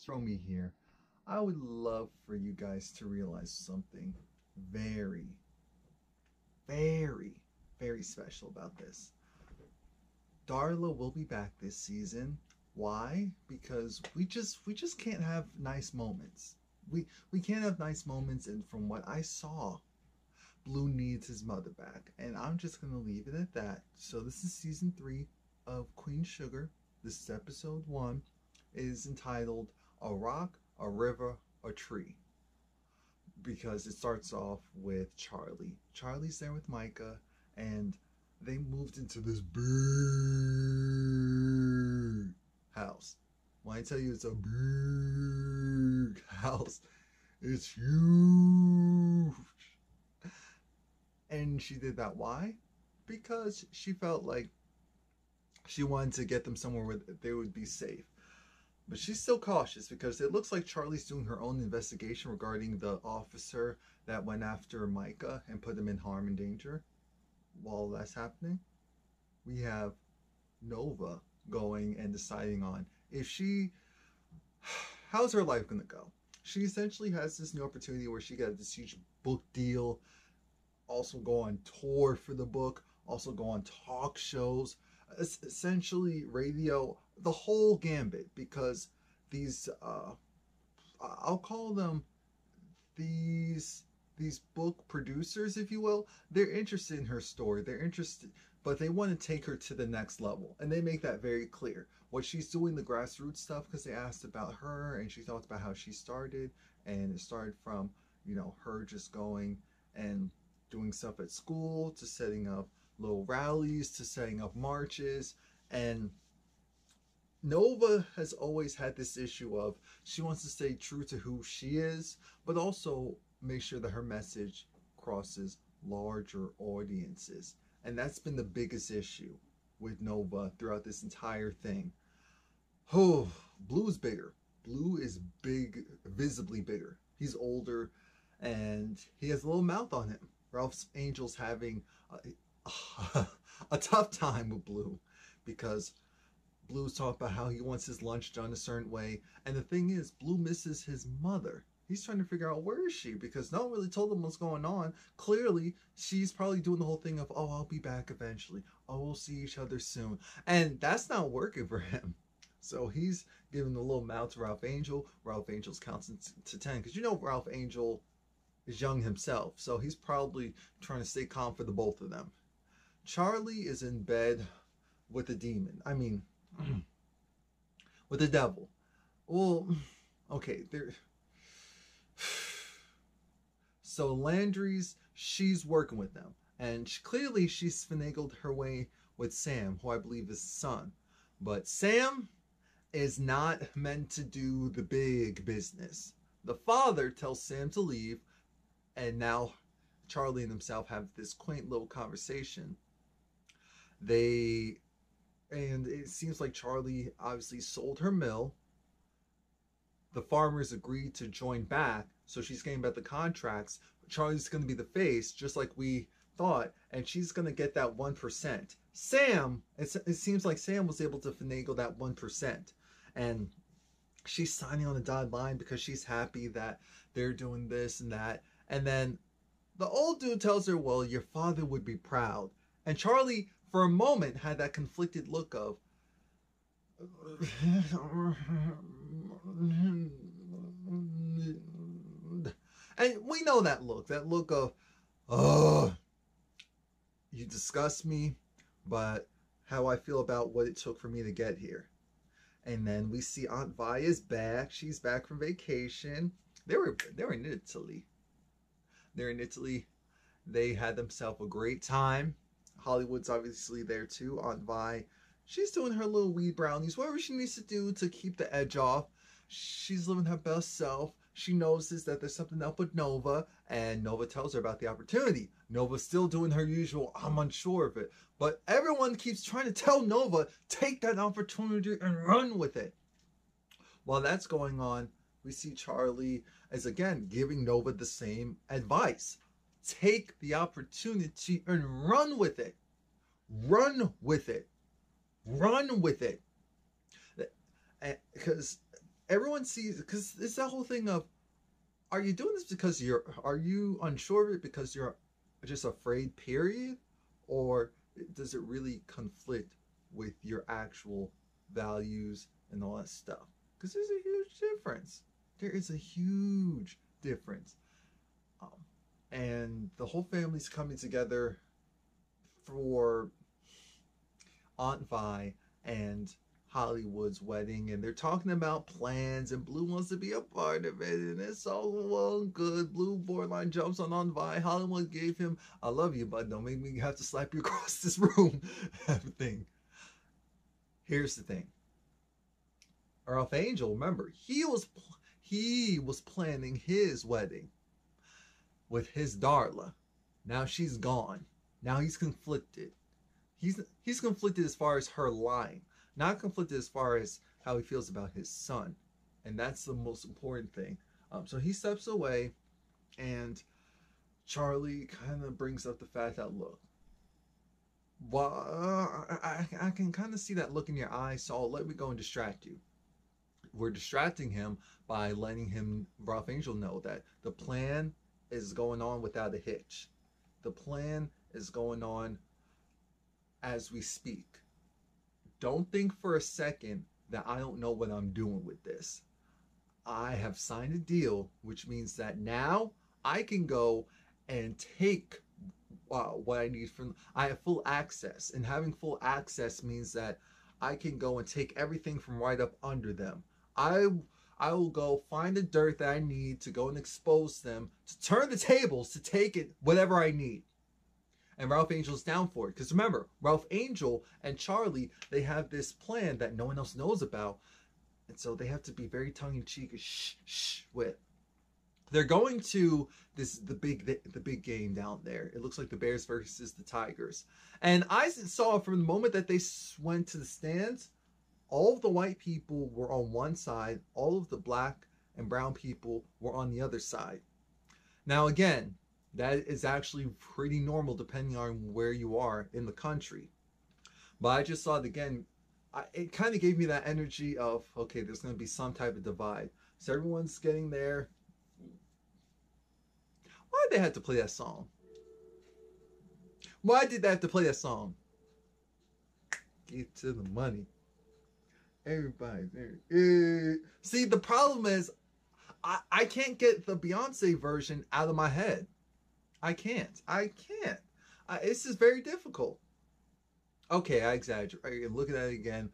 guys, Romie here. I would love for you guys to realize something very, very, very special about this. Darla will be back this season. Why? Because we just can't have nice moments. We can't have nice moments, and from what I saw, Blue needs his mother back. And I'm just gonna leave it at that. So this is season 3 of Queen Sugar. This is episode 1. It is entitled A Rock, a River, a Tree. Because it starts off with Charlie. Charlie's there with Micah, and they moved into this big house. When I tell you it's a big house, it's huge. And she did that. Why? Because she felt like she wanted to get them somewhere where they would be safe. But she's still cautious because it looks like Charlie's doing her own investigation regarding the officer that went after Micah and put him in harm and danger. While that's happening, we have Nova going and deciding on if she... how's her life going to go? She essentially has this new opportunity where she got this huge book deal, also go on tour for the book, also go on talk shows, essentially radio, the whole gambit, because these I'll call them these book producers, if you will, they're interested in her story, they're interested, but they want to take her to the next level, and they make that very clear. What she's doing, the grassroots stuff, because they asked about her and she talked about how she started, and it started from, you know, her just going and doing stuff at school, to setting up little rallies, to setting up marches. And Nova has always had this issue of she wants to stay true to who she is, but also make sure that her message crosses larger audiences. And that's been the biggest issue with Nova throughout this entire thing. Oh, Blue's bigger. Blue is big, visibly bigger. He's older, and he has a little mouth on him. Ralph's Angel's having a tough time with Blue, because Blue's talking about how he wants his lunch done a certain way. And the thing is, Blue misses his mother. He's trying to figure out, where is she? Because no one really told him what's going on. Clearly, she's probably doing the whole thing of, oh, I'll be back eventually. Oh, we'll see each other soon. And that's not working for him. So he's giving the little mouth to Ralph Angel. Ralph Angel's counting to 10. Because you know Ralph Angel is young himself, so he's probably trying to stay calm for the both of them. Charlie is in bed with the demon. I mean, with the devil. Well, okay, there. So Landry's, she's working with them, and clearly she's finagled her way with Sam, who I believe is son. But Sam is not meant to do the big business. The father tells Sam to leave. And now Charlie and himself have this quaint little conversation. And it seems like Charlie obviously sold her mill. The farmers agreed to join back, so she's getting about the contracts. Charlie's going to be the face, just like we thought, and she's going to get that 1%. Sam, it seems like Sam was able to finagle that 1%. And she's signing on the dotted line because she's happy that they're doing this and that. And then the old dude tells her, well, your father would be proud. And Charlie, for a moment, had that conflicted look of, and we know that look of, oh, you disgust me, but how I feel about what it took for me to get here. And then we see Aunt Via's back. She's back from vacation. They were in Italy. They're in Italy. They had themselves a great time. Hollywood's obviously there too. Aunt Vi, she's doing her little weed brownies, whatever she needs to do to keep the edge off. She's living her best self. She notices that there's something up with Nova, and Nova tells her about the opportunity. Nova's still doing her usual, I'm unsure of it. But everyone keeps trying to tell Nova, take that opportunity and run with it. While that's going on, we see Charlie as, again, giving Nova the same advice. Take the opportunity and run with it. Run with it. Run with it. Because everyone sees, because it's that whole thing of, are you doing this because are you unsure of it because you're just afraid, period? Or does it really conflict with your actual values and all that stuff? Because there's a huge difference. There is a huge difference. Um, and the whole family's coming together for Aunt Vi and Hollywood's wedding, and they're talking about plans, and Blue wants to be a part of it, and it's all well and good. Blue borderline jumps on Aunt Vi. Hollywood gave him, "I love you, but don't make me have to slap you across this room," type of thing. Here's the thing. Ralph Angel, remember, he was planning his wedding with his Darla. Now she's gone. Now he's conflicted. He's conflicted as far as her lying, not conflicted as far as how he feels about his son, and that's the most important thing. So he steps away, and Charlie kind of brings up the fact that, look, well, I can kind of see that look in your eyes, so let me go and distract you. We're distracting him by letting him, Ralph Angel, know that the plan is going on without a hitch. The plan is going on as we speak. Don't think for a second that I don't know what I'm doing with this. I have signed a deal, which means that now I can go and take what I need from. I have full access, and having full access means that I can go and take everything from right up under them. I will go find the dirt that I need to go and expose them, to turn the tables, to take it, whatever I need. And Ralph Angel's down for it. Because remember, Ralph Angel and Charlie, they have this plan that no one else knows about. And so they have to be very tongue-in-cheek with. They're going to the big game down there. It looks like the Bears versus the Tigers. And I saw from the moment that they went to the stands, all of the white people were on one side. All of the black and brown people were on the other side. Now again, that is actually pretty normal depending on where you are in the country. But I just saw it again. It kind of gave me that energy of, okay, there's going to be some type of divide. So everyone's getting there. Why did they have to play that song? Why did they have to play that song? Get to the money. Everybody's there. See, the problem is, I can't get the Beyonce version out of my head. I can't. This is very difficult. Okay, I exaggerate. Looking at it again,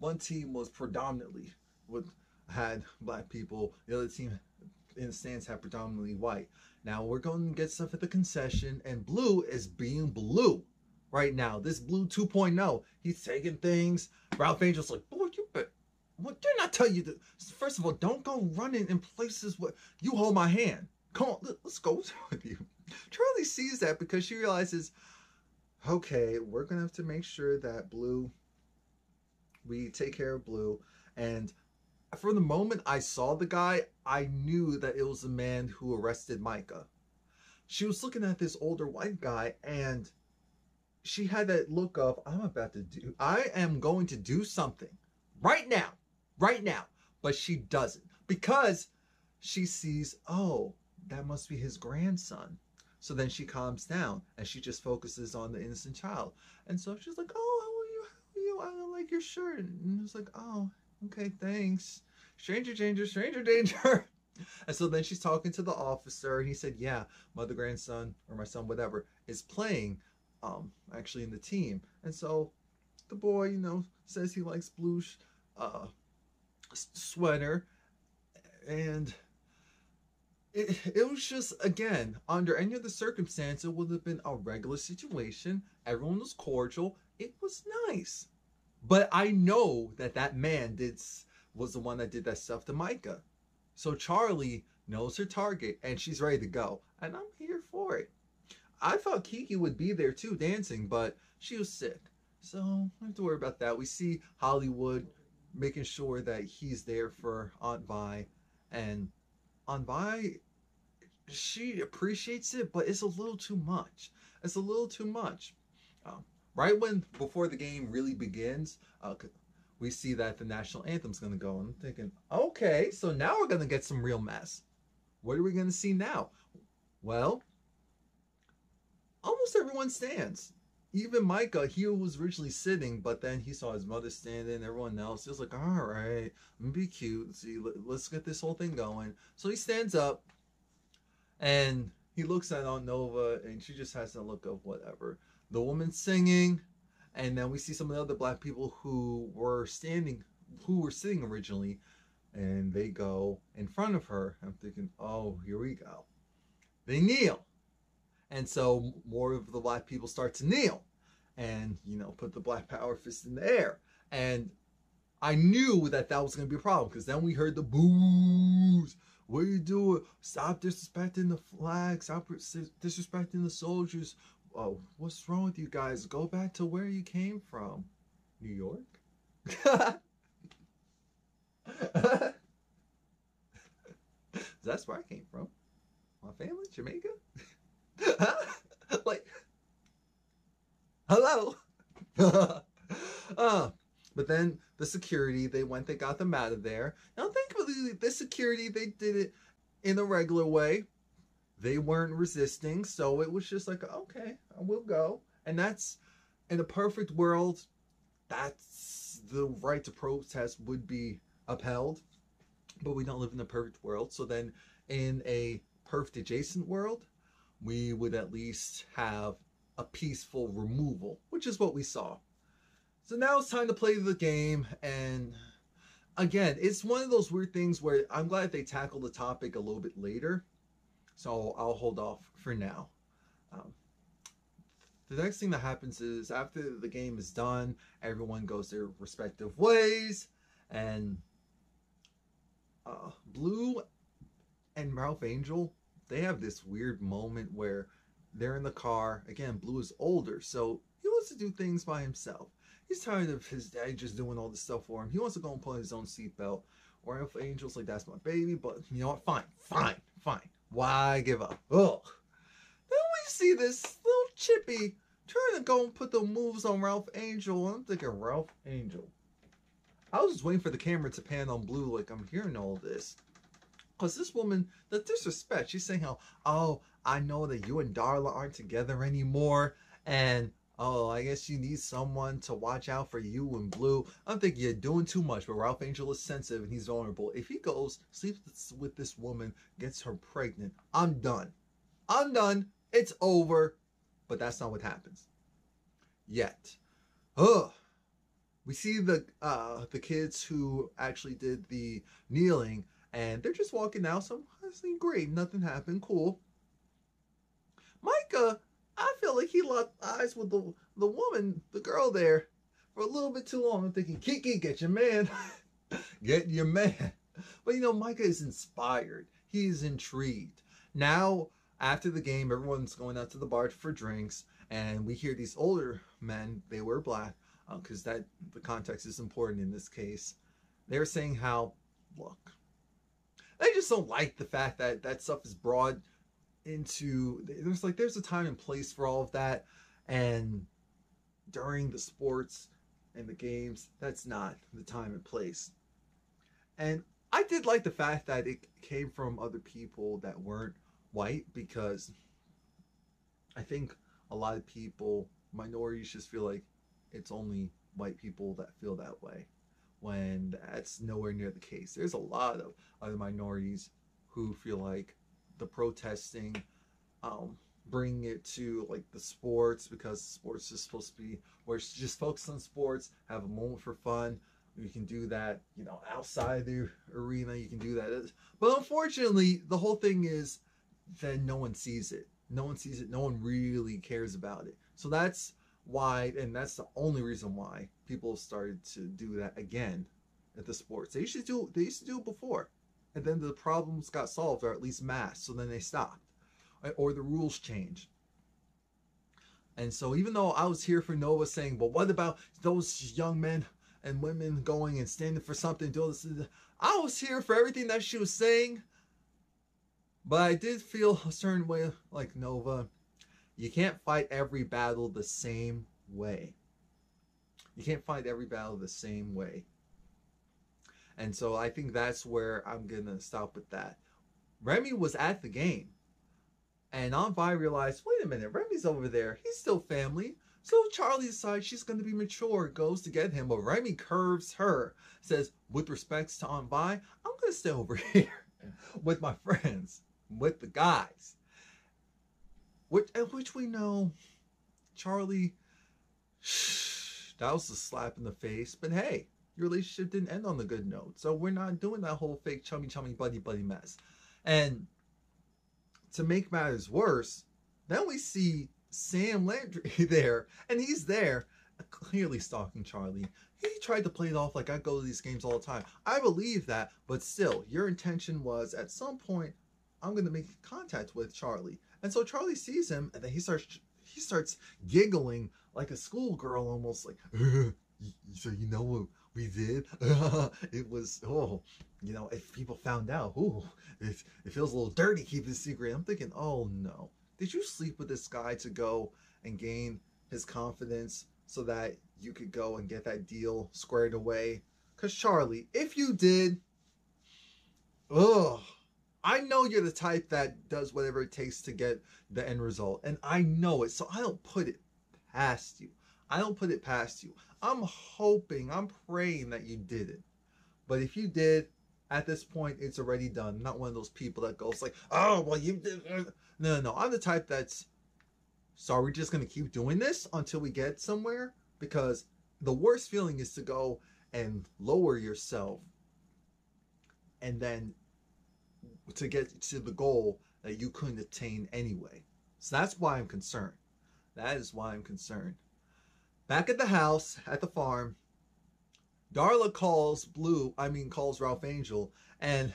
one team was predominantly had black people. The other team in the stands had predominantly white. Now we're going to get stuff at the concession, and Blue is being Blue right now. This Blue 2.0. He's taking things. Ralph Angel's like, boy, what didn't I tell you? First of all, don't go running in places where you hold my hand. Come on, let's go with you. Charlie sees that because she realizes, okay, we're going to have to make sure that we take care of Blue. And from the moment I saw the guy, I knew that it was the man who arrested Micah. She was looking at this older white guy, and she had that look of, I am going to do something right now. But she doesn't, because she sees, oh, that must be his grandson. So then she calms down and she just focuses on the innocent child. And so she's like, oh, how are you? I like your shirt. And it's like, oh, okay, thanks. Stranger danger. And so then she's talking to the officer, and he said, yeah, my other grandson, or my son, whatever, is playing actually in the team. And so the boy, says he likes Blue's sweater, and it was just, again, under any other circumstance, it would have been a regular situation. Everyone was cordial. It was nice. But I know that man was the one that did that stuff to Micah. So Charlie knows her target, and she's ready to go. And I'm here for it. I thought Kiki would be there too, dancing, but she was sick. So I don't have to worry about that. We see Hollywood making sure that he's there for Aunt Vi. And Aunt Vi, she appreciates it, but it's a little too much. It's a little too much. Before the game really begins, we see that the national anthem's going to go. And I'm thinking, okay, so now we're going to get some real mess. What are we going to see now? Well, almost everyone stands. Even Micah, he was originally sitting, but then he saw his mother standing, everyone else. He was like, all right, I'm going to be cute. See, let's get this whole thing going. So he stands up, and he looks at Aunt Nova, and she just has a look of whatever. The woman singing, and then we see some of the other black people who were sitting originally, and they go in front of her. I'm thinking, oh, here we go. They kneel. And so more of the black people start to kneel and, put the black power fist in the air. And I knew that was going to be a problem, because then we heard the boos. What are you doing? Stop disrespecting the flag. Stop disrespecting the soldiers. Oh, what's wrong with you guys? Go back to where you came from. New York? That's where I came from. My family, Jamaica. Like, hello. But then the security, they got them out of there. Now, thankfully, the security, they did it in a regular way. They weren't resisting, so it was just like, okay, I will go. And that's, in a perfect world, that's the right to protest would be upheld. But we don't live in a perfect world. So then, in a perfect adjacent world, we would at least have a peaceful removal, which is what we saw. So now it's time to play the game. And again, it's one of those weird things where I'm glad they tackled the topic a little bit later. So I'll hold off for now. The next thing that happens is after the game is done, everyone goes their respective ways. And Blue and Ralph Angel, they have this weird moment where they're in the car. Again, Blue is older, so he wants to do things by himself. He's tired of his dad just doing all this stuff for him. He wants to go and put on his own seatbelt. Ralph Angel's like, that's my baby, but you know what? Fine. Why give up? Ugh. Then we see this little chippy trying to go and put the moves on Ralph Angel. I'm thinking, Ralph Angel. I was just waiting for the camera to pan on Blue like I'm hearing all this. Because this woman, the disrespect, she's saying how, oh, I know that you and Darla aren't together anymore. And, oh, I guess you need someone to watch out for you and Blue. I'm thinking you're doing too much, but Ralph Angel is sensitive and he's vulnerable. If he goes, sleeps with this woman, gets her pregnant, I'm done. It's over. But that's not what happens. Yet. Ugh. We see the kids who actually did the kneeling, and they're just walking out. So I'm saying, great, nothing happened, cool. Micah, I feel like he locked eyes with the woman, the girl there, for a little bit too long. I'm thinking, Kiki, get your man. Get your man. But Micah is inspired. He's intrigued. Now, after the game, everyone's going out to the bar for drinks, and we hear these older men, they were black, because the context is important in this case. They're saying how, look, they just don't like the fact that that stuff is brought into, there's a time and place for all of that, and during the sports and the games, that's not the time and place. And I did like the fact that it came from other people that weren't white, because I think a lot of people, minorities, just feel like it's only white people that feel that way, when that's nowhere near the case. There's a lot of other minorities who feel like the protesting, bringing it to like the sports, because sports is supposed to be where it's just focus on sports, have a moment for fun. You can do that, outside the arena, you can do that. But unfortunately, the whole thing is that no one sees it. No one really cares about it. So that's why, and that's the only reason why people started to do that again at the sports. They used to do it before, and then the problems got solved, or at least masked. So then they stopped, or the rules changed. And so even though I was here for Nova saying, well, what about those young men and women going and standing for something, doing this, I was here for everything that she was saying. But I did feel a certain way, like, Nova, you can't fight every battle the same way. You can't fight every battle the same way. And so I think that's where I'm going to stop with that. Remy was at the game. And Aunt Vi realized, wait a minute, Remy's over there. He's still family. So Charlie decides she's going to be mature, goes to get him. But Remy curves her, says, with respects to Aunt Vi, I'm going to stay over here with my friends, with the guys. Which we know, Charlie, that was a slap in the face. But hey, your relationship didn't end on the good note. So we're not doing that whole fake chummy buddy mess. And to make matters worse, then we see Sam Landry there, and he's there clearly stalking Charlie. He tried to play it off like I go to these games all the time. I believe that, but still, your intention was at some point, I'm going to make contact with Charlie. And so Charlie sees him, and then he starts giggling like a schoolgirl, almost like, so you know what we did? It was, if people found out, it feels a little dirty keeping a secret. I'm thinking, oh no. Did you sleep with this guy to go and gain his confidence so that you could go and get that deal squared away? Because Charlie, if you did, I know you're the type that does whatever it takes to get the end result. And I know it, so I don't put it past you. I'm hoping, I'm praying that you did it. But if you did, at this point, it's already done. I'm not one of those people that goes like, oh, well, you did. No. I'm the type that's, so we're just going to keep doing this until we get somewhere? Because the worst feeling is to go and lower yourself and then to get to the goal that you couldn't attain anyway. So that's why I'm concerned. That is why I'm concerned. Back at the house, at the farm, Darla calls Ralph Angel, and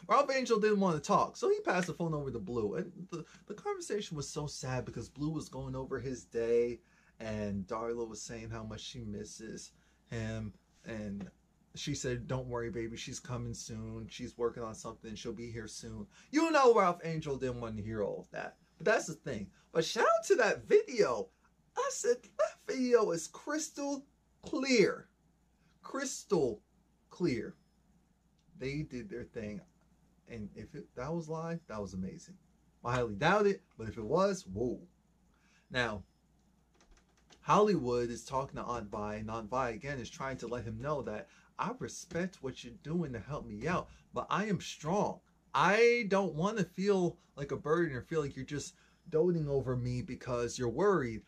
Ralph Angel didn't want to talk, so he passed the phone over to Blue. And the conversation was so sad because Blue was going over his day, and Darla was saying how much she misses him, and she said, don't worry, baby, she's coming soon. She's working on something. She'll be here soon. You know Ralph Angel didn't want to hear all of that. But that's the thing. But shout out to that video. I said, that video is crystal clear. Crystal clear. They did their thing. And if that was live, that was amazing. I highly doubt it, but if it was, whoa. Now, Hollywood is talking to Aunt Vi, and Aunt Vi again is trying to let him know that I respect what you're doing to help me out, but I am strong. I don't want to feel like a burden or feel like you're just doting over me because you're worried.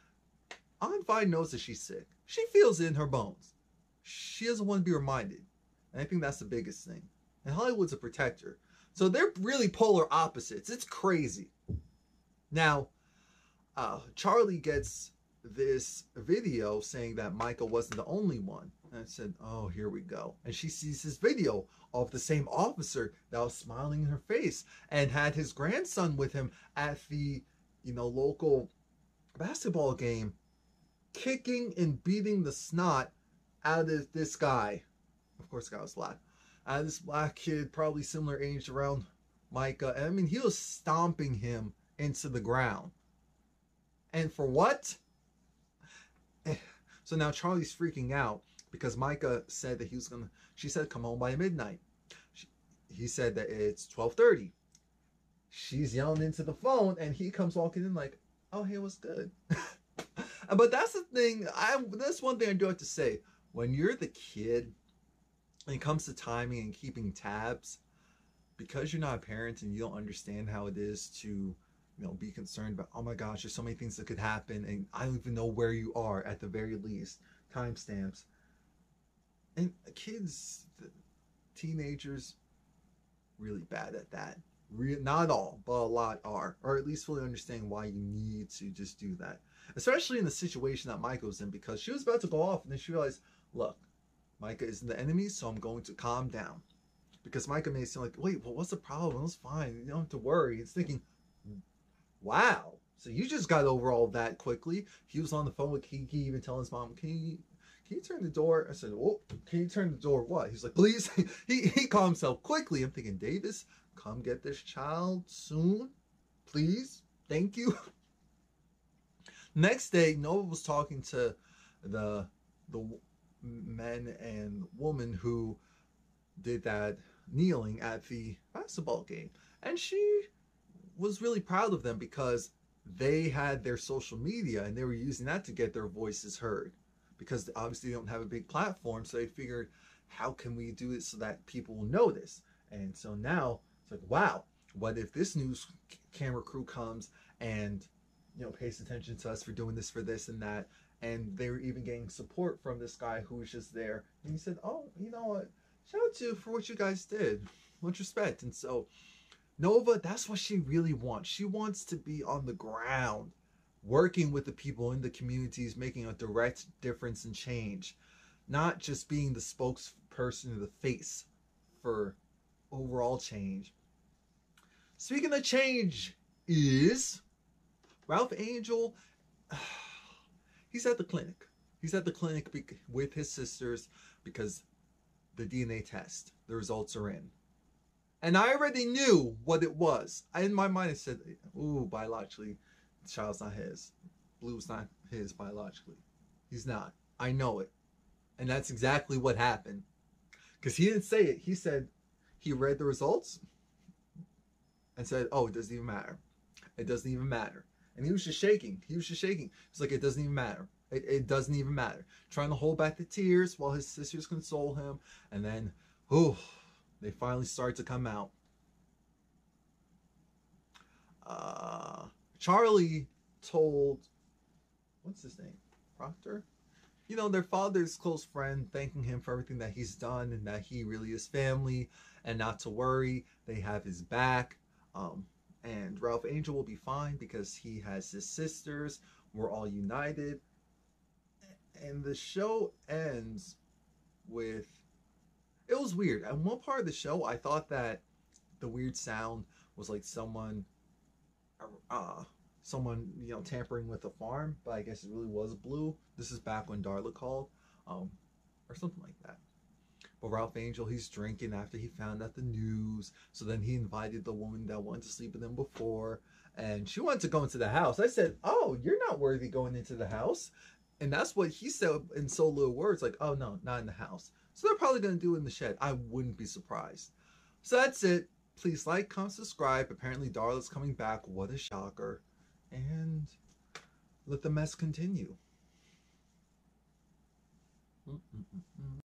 Aunt Vi knows that she's sick. She feels it in her bones. She doesn't want to be reminded. And I think that's the biggest thing. And Hollywood's a protector. So they're really polar opposites. It's crazy. Now, Charlie gets this video saying that Michael wasn't the only one. And I said, oh, here we go. And she sees this video of the same officer that was smiling in her face and had his grandson with him at the, local basketball game, kicking and beating the snot out of this guy. Of course, the guy was black. Out of this black kid, probably similar age around Micah. And I mean, he was stomping him into the ground. And for what? So now Charlie's freaking out because Micah said that she said come home by midnight. He said that it's 12:30. She's yelling into the phone and he comes walking in like, oh, hey, what's good? But that's the thing. That's one thing I do have to say. When you're the kid, when it comes to timing and keeping tabs, because you're not a parent and you don't understand how it is to be concerned about, oh my gosh, there's so many things that could happen and I don't even know where you are at the very least. Timestamps. And kids, teenagers, really bad at that. Not all, but a lot are. Or at least fully understand why you need to just do that. Especially in the situation that Micah was in, because she was about to go off and then she realized, look, Micah isn't the enemy, so I'm going to calm down. Because Micah may seem like, wait, well, what's the problem? It's fine. You don't have to worry. It's thinking, wow, so you just got over all that quickly. He was on the phone with Kiki, even telling his mom, can you turn the door? I said, oh, can you turn the door? What? He's like, please. he calmed himself quickly. I'm thinking, Davis, come get this child soon, please. Thank you. Next day, Nova was talking to the men and woman who did that kneeling at the basketball game. And she was really proud of them because they had their social media and they were using that to get their voices heard, because obviously they don't have a big platform. So they figured, how can we do it so that people will notice? And so now it's like, wow, what if this news camera crew comes and, you know, pays attention to us for doing this, for this and that. And they were even getting support from this guy who was just there. And he said, oh, you know what? Shout out to you for what you guys did. Much respect. And so Nova, that's what she really wants. She wants to be on the ground, working with the people in the communities, making a direct difference and change, not just being the spokesperson or the face for overall change. Speaking of change is Ralph Angel. He's at the clinic. He's at the clinic with his sisters because the DNA test, the results are in. And I already knew what it was. In my mind, I said, ooh, biologically, the child's not his. Blue's not his biologically. He's not. I know it. And that's exactly what happened. Because he didn't say it. He said he read the results and said, oh, it doesn't even matter. It doesn't even matter. And he was just shaking. He was just shaking. He's like, it doesn't even matter. It doesn't even matter. Trying to hold back the tears while his sisters console him. And then, oh, they finally start to come out. Charlie told, what's his name? Proctor? You know, their father's close friend, thanking him for everything that he's done and that he really is family and not to worry. They have his back. And Ralph Angel will be fine because he has his sisters. We're all united. And the show ends with, it was weird. At one part of the show, I thought that the weird sound was like someone, you know, tampering with a farm, but I guess it really was Blue. This is back when Darla called, or something like that. But Ralph Angel, he's drinking after he found out the news. So then he invited the woman that wanted to sleep with him before, and she wanted to go into the house. I said, oh, you're not worthy going into the house. And that's what he said in so little words, like, oh no, not in the house. So they're probably going to do it in the shed. I wouldn't be surprised. So that's it. Please like, comment, subscribe. Apparently Darla's coming back. What a shocker. And let the mess continue.